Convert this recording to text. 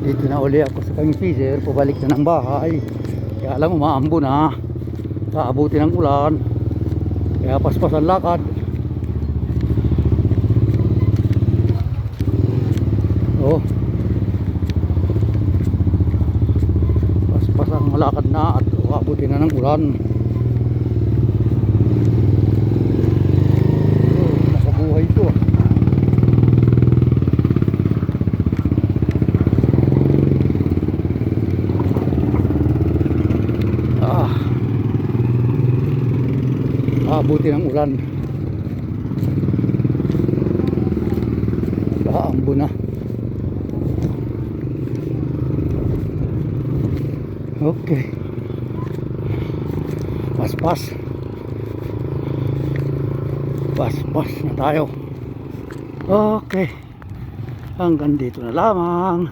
Dito na uli ako sa Caming Fisher, pabalik na ng bahay. Kaya lang umaambo na, kaabuti ng ulan, kaya paspas ang lakad. Oh, paspas ang lakad na at kaabuti na ng ulan. Oh, nakabuhay to. Abuti ng ulan, kaambo na. Okay, paspas na tayo. Okay, hanggang dito na lamang.